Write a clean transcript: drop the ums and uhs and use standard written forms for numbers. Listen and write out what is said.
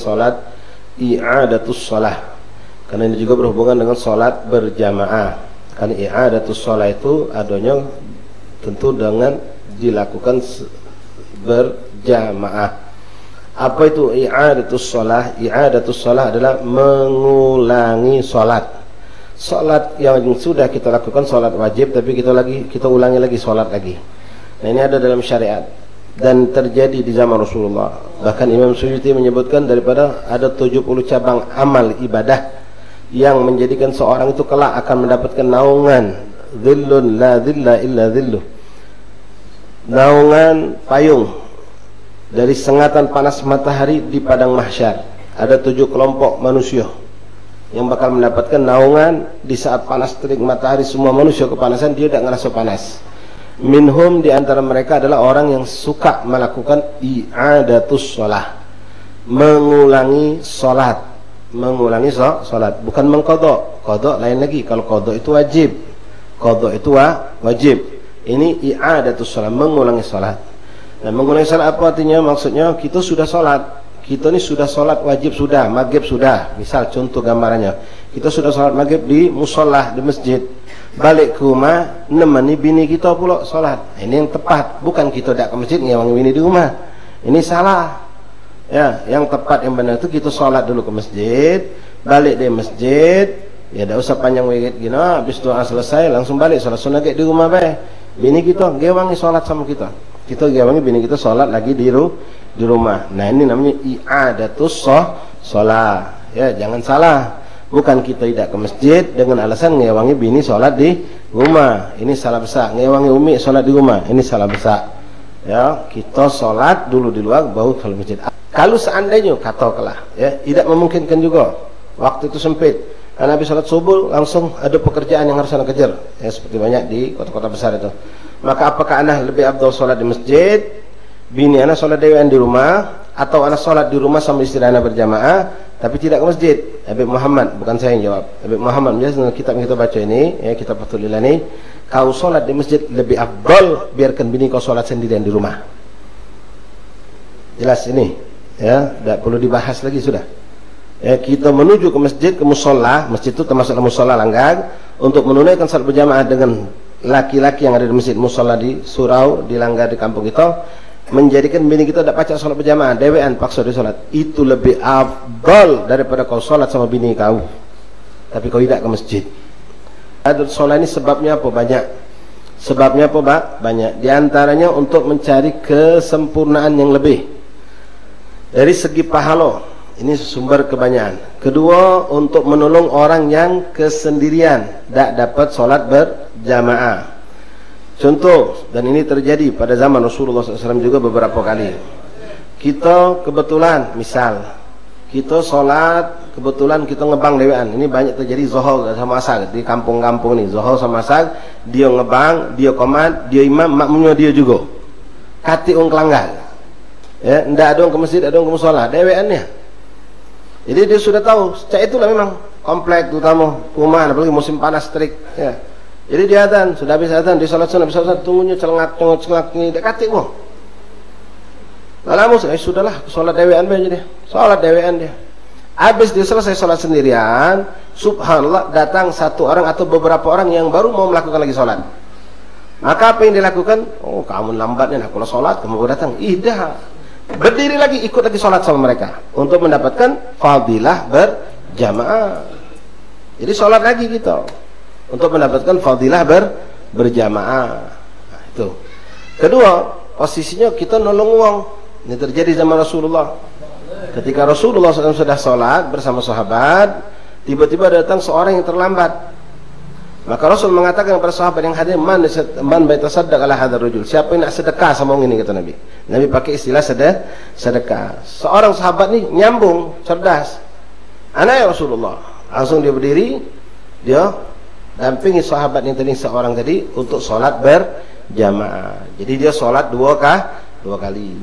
salat i'adatus shalah, karena ini juga berhubungan dengan salat berjamaah. Karena i'adatus shalah itu adanya tentu dengan dilakukan berjamaah. Apa itu i'adatus shalah? I'adatus shalah adalah mengulangi salat. Salat yang sudah kita lakukan salat wajib, tapi kita ulangi lagi salat lagi. Nah, ini ada dalam syariat dan terjadi di zaman Rasulullah. Bahkan Imam Suyuti menyebutkan daripada ada 70 cabang amal ibadah yang menjadikan seorang itu kelak akan mendapatkan naungan dhillun la dhilla illa dhilluh, naungan payung dari sengatan panas matahari di padang mahsyar. Ada 7 kelompok manusia yang bakal mendapatkan naungan di saat panas terik matahari. Semua manusia kepanasan, dia tidak ngerasa panas. Minhum, di antara mereka adalah orang yang suka melakukan i'adatus shalah, mengulangi salat. Mengulangi salat, bukan mengqadha. Qadha lain lagi. Kalau qadha itu wajib, qadha itu wajib. Ini i'adatus shalah, mengulangi salat. Nah, mengulangi salat apa artinya? Maksudnya kita sudah salat, kita ini sudah salat wajib, sudah maghrib sudah. Misal contoh gambarannya, kita sudah salat maghrib di musolah, di masjid. Balik ke rumah nemani bini kita pula salat. Ini yang tepat, bukan kita tidak ke masjid ngewangi bini di rumah. Ini salah. Ya, yang tepat yang benar itu kita salat dulu ke masjid, balik dari masjid, ya tidak usah panjang wikit gini, habis doa selesai langsung balik salat sunat di rumah bae. Bini kita ngewangi salat sama kita. Kita ngewangi bini kita salat lagi di rumah. Nah, ini namanya i'adatus shalah. Ya, jangan salah. Bukan kita tidak ke masjid dengan alasan ngewangi bini sholat di rumah. Ini salah besar. Ngewangi umi sholat di rumah, ini salah besar. Ya, kita sholat dulu di luar, baru ke masjid. Kalau seandainya katakanlah, ya, tidak memungkinkan juga, waktu itu sempit, karena habis sholat subuh langsung ada pekerjaan yang harus anda kejar, ya, seperti banyak di kota-kota besar itu. Maka apakah anda lebih afdal sholat di masjid, bini anda sholat dewan di rumah, atau anda sholat di rumah sama istri anda berjamaah tapi tidak ke masjid? Habib Muhammad, bukan saya yang jawab. Habib Muhammad menjelaskan kitab yang kita baca ini, ya, kitab Fathul Ilani, kau sholat di masjid lebih afdal, biarkan bini kau sholat sendirian di rumah. Jelas ini, ya, tidak perlu dibahas lagi sudah. Ya, kita menuju ke masjid, ke musola. Masjid itu termasuk musola langgar, untuk menunaikan salat berjamaah dengan laki-laki yang ada di masjid. Musola di surau, di langgar di kampung kita, menjadikan bini kita tidak pacak sholat berjamaah, dewean paksa di sholat, itu lebih afdal daripada kau sholat sama bini kau tapi kau tidak ke masjid. Sholat ini sebabnya apa? Banyak. Sebabnya apa, Pak? Banyak. Di antaranya untuk mencari kesempurnaan yang lebih dari segi pahala, ini sumber kebanyakan. Kedua, untuk menolong orang yang kesendirian, tidak dapat sholat berjamaah. Contoh, dan ini terjadi pada zaman Rasulullah SAW juga beberapa kali. Kita kebetulan, misal kita sholat, kebetulan kita ngebang dewean. Ini banyak terjadi zuhur sama asar di kampung-kampung ini. Zuhur sama asar, dia ngebang, dia komat, dia imam, makmumnya dia juga. Kati orang kelanggar. Ya, ndak ada orang ke masjid, ada orang ke musola, deweannya. Jadi dia sudah tahu, sejak itulah memang komplek terutama rumah, apalagi musim panas terik, ya. Jadi dia adzan, sudah habis adzan, di salat sunnah, bisa tunggunya celengak ini dekat kok. Lalu sudahlah, salat dewean aja dia. Salat dewean dia. Habis dia selesai salat sendirian, subhanallah, datang satu orang atau beberapa orang yang baru mau melakukan lagi salat. Maka apa yang dilakukan? Oh, kamu lambatnya, aku salat, kamu baru datang. Dah. Berdiri lagi, ikut lagi salat sama mereka untuk mendapatkan fadilah berjamaah. Jadi salat lagi gitu untuk mendapatkan fadilah berjamaah. Nah, itu. Kedua, posisinya kita nolong uang. Ini terjadi zaman Rasulullah. Ketika Rasulullah SAW sudah sholat bersama sahabat, tiba-tiba datang seorang yang terlambat. Maka Rasul mengatakan kepada sahabat yang hadir, man baitasaddaq ala hadzal rajul. Siapa yang nak sedekah sama orang ini, kata Nabi. Nabi pakai istilah sedekah. Seorang sahabat ni nyambung, cerdas. Ana ya Rasulullah. Langsung dia berdiri, dia dampingi sahabat yang tadi seorang tadi untuk sholat berjamaah. Jadi dia sholat dua kali.